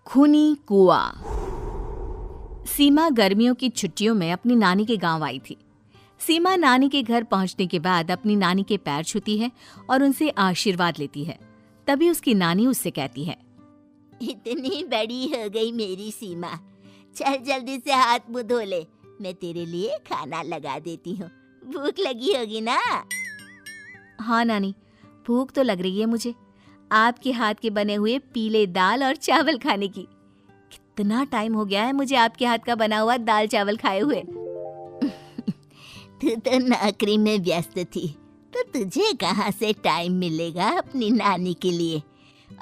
खूनी कुआं। सीमा गर्मियों की छुट्टियों में अपनी नानी के गांव आई थी। सीमा नानी के घर पहुंचने के बाद अपनी नानी के पैर छूती है और उनसे आशीर्वाद लेती है। तभी उसकी नानी उससे कहती है, इतनी बड़ी हो गई मेरी सीमा, चल जल्दी से हाथ मुंह धो ले, मैं तेरे लिए खाना लगा देती हूँ। भूख लगी होगी ना? हाँ नानी, भूख तो लग रही है मुझे, आपके हाथ के बने हुए पीले दाल और चावल खाने की। कितना टाइम हो गया है मुझे आपके हाथ का बना हुआ दाल चावल खाए हुए। तू तो नौकरी में व्यस्त थी, तो तुझे कहाँ से टाइम मिलेगा अपनी नानी के लिए?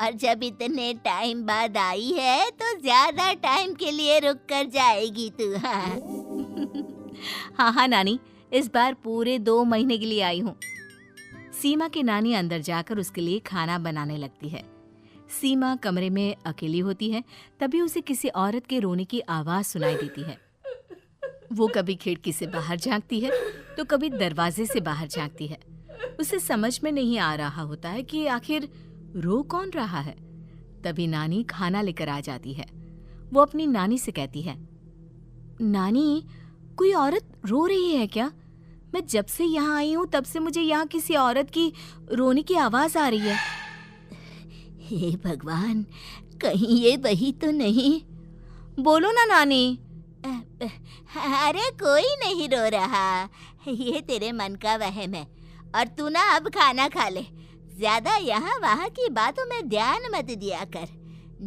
और जब इतने टाइम बाद आई है तो ज्यादा टाइम के लिए रुक कर जाएगी तू। हाँ हाँ नानी, इस बार पूरे 2 महीने के लिए आई हूँ। सीमा की नानी अंदर जाकर उसके लिए खाना बनाने लगती है। सीमा कमरे में अकेली होती है, तभी उसे किसी औरत के रोने की आवाज सुनाई देती है। वो कभी खिड़की से बाहर झांकती है तो कभी दरवाजे से बाहर झांकती है। उसे समझ में नहीं आ रहा होता है कि आखिर रो कौन रहा है। तभी नानी खाना लेकर आ जाती है। वो अपनी नानी से कहती है, नानी, कोई औरत रो रही है क्या? मैं जब से यहाँ आई हूँ तब से मुझे यहाँ किसी औरत की रोने की आवाज आ रही है। हे भगवान, कहीं ये वही तो नहीं? बोलो ना नानी। अरे कोई नहीं रो रहा, ये तेरे मन का वहम है। और तू ना अब खाना खा ले, ज्यादा यहाँ वहाँ की बातों में ध्यान मत दिया कर।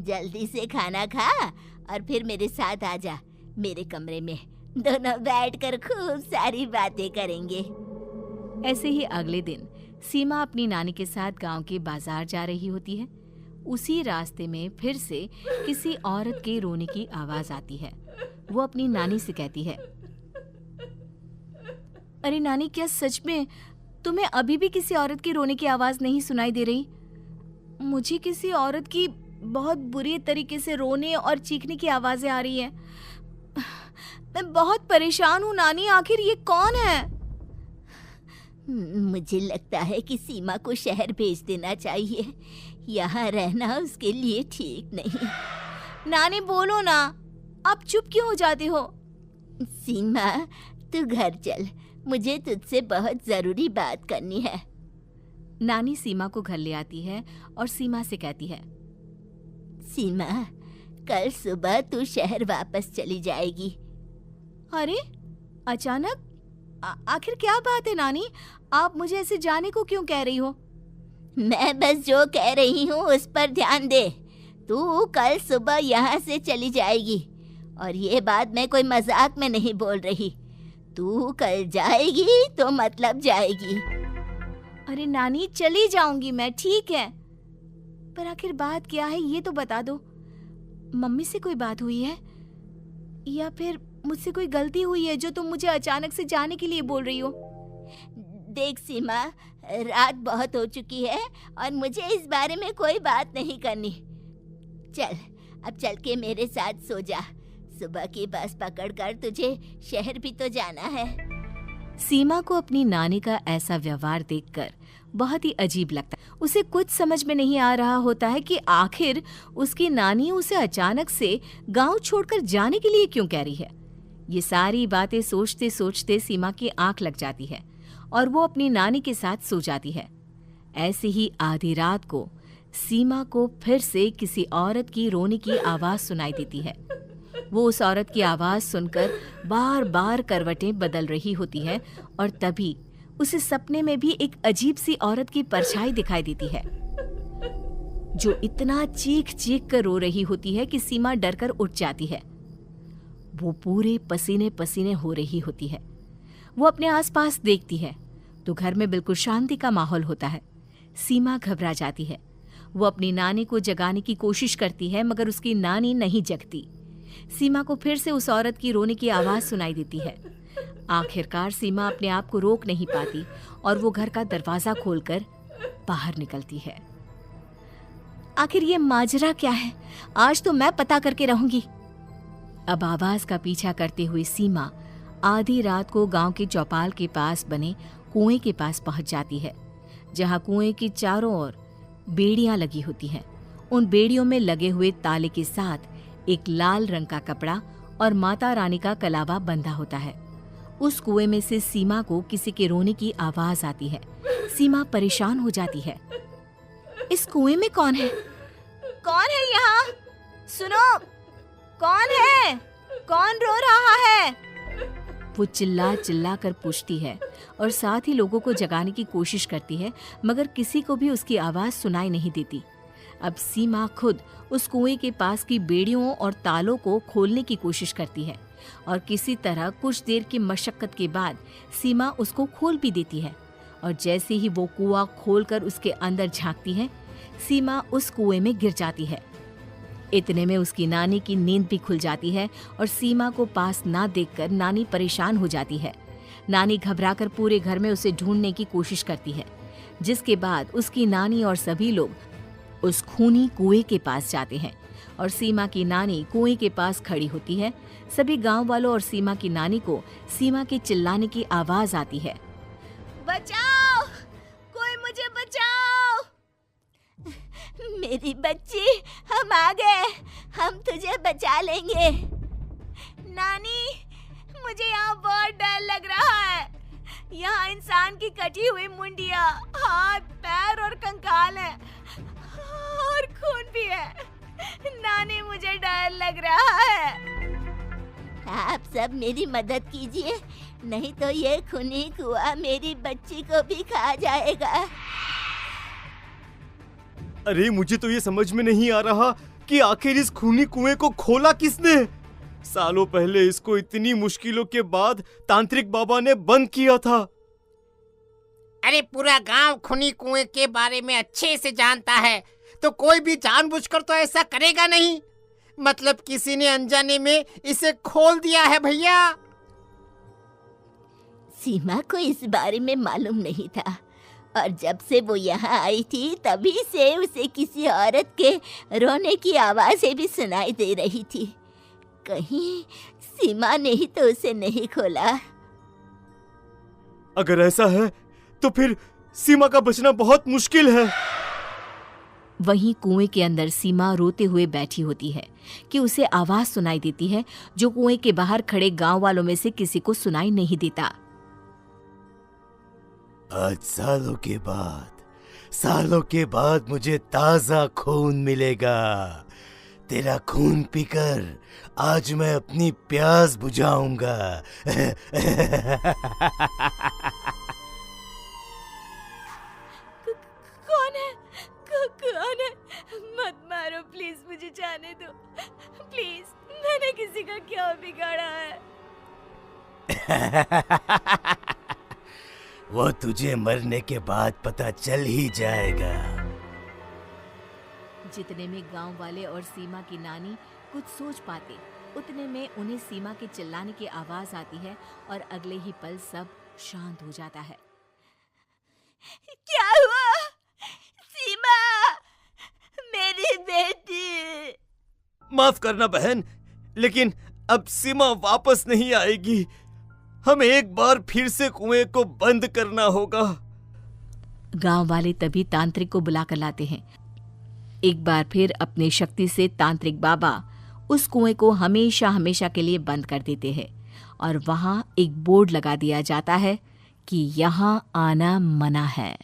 जल्दी से खाना खा और फिर मेरे साथ आ जा मेरे कमरे में, दोनों बैठकर खूब सारी बातें करेंगे। ऐसे ही अगले दिन सीमा अपनी नानी के साथ गांव के बाजार जा रही होती है। उसी रास्ते में फिर से किसी औरत के रोने की आवाज आती है। वो अपनी नानी से कहती है, अरे नानी, क्या सच में तुम्हें अभी भी किसी औरत की रोने की आवाज नहीं सुनाई दे रही? मुझे किसी औरत की बहुत बुरी तरीके से रोने और चीखने की आवाजें आ रही हैं। मैं बहुत परेशान हूँ नानी, आखिर ये कौन है? मुझे लगता है कि सीमा को शहर भेज देना चाहिए, यहाँ रहना उसके लिए ठीक नहीं। नानी बोलो ना, आप चुप क्यों हो जाते हो? सीमा, तू घर चल, मुझे तुझसे बहुत जरूरी बात करनी है। नानी सीमा को घर ले आती है और सीमा से कहती है, सीमा, कल सुबह तू शहर वापस चली जाएगी। अरे अचानक? आखिर क्या बात है नानी, आप मुझे ऐसे जाने को क्यों कह रही हो? मैं बस जो कह रही हूँ उस पर ध्यान दे। तू कल सुबह यहाँ से चली जाएगी, और ये बात मैं कोई मजाक में नहीं बोल रही। तू कल जाएगी तो मतलब जाएगी। अरे नानी, चली जाऊंगी मैं, ठीक है, पर आखिर बात क्या है ये तो बता दो। मम्मी से कोई बात हुई है या फिर मुझसे कोई गलती हुई है जो तुम मुझे अचानक से जाने के लिए बोल रही हो? देख सीमा, रात बहुत हो चुकी है और मुझे इस बारे में कोई बात नहीं करनी। चल, अब चल के मेरे साथ सो जा। सुबह की बस पकड़कर तुझे शहर भी तो जाना है। सीमा को अपनी नानी का ऐसा व्यवहार देखकर बहुत ही अजीब लगता है। उसे कुछ समझ में नहीं आ रहा होता है कि आखिर उसकी नानी उसे अचानक से गांव छोड़कर जाने के लिए क्यों कह रही है। ये सारी बातें सोचते सोचते सीमा की आंख लग जाती है और वो अपनी नानी के साथ सो जाती है। ऐसे ही आधी रात को सीमा को फिर से किसी औरत की रोने की आवाज सुनाई देती है। वो उस औरत की आवाज सुनकर बार बार करवटें बदल रही होती है और तभी उसे सपने में भी एक अजीब सी औरत की परछाई दिखाई देती है, जो इतना चीख चीख कर रो रही होती है कि सीमा डरकर उठ जाती है। वो पूरे पसीने पसीने हो रही होती है। वो अपने आसपास देखती है तो घर में बिल्कुल शांति का माहौल होता है। सीमा घबरा जाती है। वो अपनी नानी को जगाने की कोशिश करती है, मगर उसकी नानी नहीं जगती। सीमा को फिर से उस औरत की रोने की आवाज सुनाई देती है। आखिरकार सीमा अपने आप को रोक नहीं पाती और वो घर का दरवाजा खोलकर बाहर निकलती है। आखिर ये माजरा क्या है? आज तो मैं पता करके रहूंगी। अब आवाज का पीछा करते हुए सीमा आधी रात को गांव के चौपाल के पास बने कुएं के पास पहुंच जाती है, जहां कुएं की चारों ओर बेड़ियां लगी होती हैं। उन बेड़ियों में लगे हुए ताले के साथ एक लाल रंग का कपड़ा और माता रानी का कलावा बंधा होता है। उस कुएं में से सीमा को किसी के रोने की आवाज आती है। सीमा परेशान हो जाती है। इस कुएं में कौन है? कौन है यहाँ? सुनो, कौन है? कौन रो रहा है? वो चिल्ला चिल्ला कर पूछती है और साथ ही लोगों को जगाने की कोशिश करती है, मगर किसी को भी उसकी आवाज सुनाई नहीं देती। अब सीमा खुद उस कुएं के पास की बेड़ियों और तालों को खोलने की कोशिश करती है और किसी तरह कुछ देर की मशक्कत के बाद सीमा उसको खोल भी देती है। और जैसे ही वो कुआं खोलकर उसके अंदर झांकती है, सीमा उस कुएं में गिर जाती है। इतने में उसकी नानी की नींद भी खुल जाती है और सीमा को पास ना देखकर नानी परेशान हो जाती है। नानी घबराकर पूरे घर में उसे ढूंढने की कोशिश करती है, जिसके बाद उसकी नानी और सभी लोग उस खूनी कुएं के पास जाते हैं और सीमा की नानी कुएं के पास खड़ी होती है। सभी गांव वालों और सीमा की नानी को सीमा के चिल्लाने की आवाज आती है। बचाओ, कोई मुझे बचाओ। मेरी बच्ची, हम आ गए, हम तुझे बचा लेंगे। नानी, मुझे यहाँ बहुत डर लग रहा है। यहाँ इंसान की कटी हुई मुंडियाँ, हाथ, पैर और कंकाल हैं और खून भी है। नानी, मुझे डर लग रहा है। आप सब मेरी मदद कीजिए, नहीं तो ये खूनी कुआं मेरी बच्ची को भी खा जाएगा। अरे मुझे तो ये समझ में नहीं आ रहा कि आखिर इस खूनी कुएं को खोला किसने। सालों पहले इसको इतनी मुश्किलों के बाद तांत्रिक बाबा ने बंद किया था। अरे पूरा गांव खूनी कुएं के बारे में अच्छे से जानता है, तो कोई भी जानबूझकर तो ऐसा करेगा नहीं। मतलब किसी ने अनजाने में इसे खोल दिया है भैया। सीमा को इस बारे में मालूम नहीं था और जब से वो यहाँ आई थी तभी से उसे किसी औरत के रोने की आवाज़ें भी सुनाई दे रही थी। कहीं सीमा ने ही तो उसे नहीं खोला। अगर ऐसा है तो फिर सीमा का बचना बहुत मुश्किल है। वहीं कुएं के अंदर सीमा रोते हुए बैठी होती है कि उसे आवाज सुनाई देती है जो कुएं के बाहर खड़े गांव वालों में से किसी को सुनाई नहीं देता। आज सालों के बाद मुझे ताजा खून मिलेगा। तेरा खून पीकर आज मैं अपनी प्यास बुझाऊंगा। कौन है? मत मारो प्लीज, मुझे जाने दो प्लीज। मैंने किसी का क्या बिगाड़ा है? वो तुझे मरने के बाद पता चल ही जाएगा। जितने में गांव वाले और सीमा की नानी कुछ सोच पाते, उतने में उन्हें सीमा के चिल्लाने की आवाज आती है और अगले ही पल सब शांत हो जाता है। क्या हुआ? सीमा, मेरी बेटी। माफ करना बहन, लेकिन अब सीमा वापस नहीं आएगी। हमें एक बार फिर से कुएं को बंद करना होगा। गांव वाले तभी तांत्रिक को बुलाकर लाते हैं। एक बार फिर अपनी शक्ति से तांत्रिक बाबा उस कुएं को हमेशा हमेशा के लिए बंद कर देते हैं और वहां एक बोर्ड लगा दिया जाता है कि यहाँ आना मना है।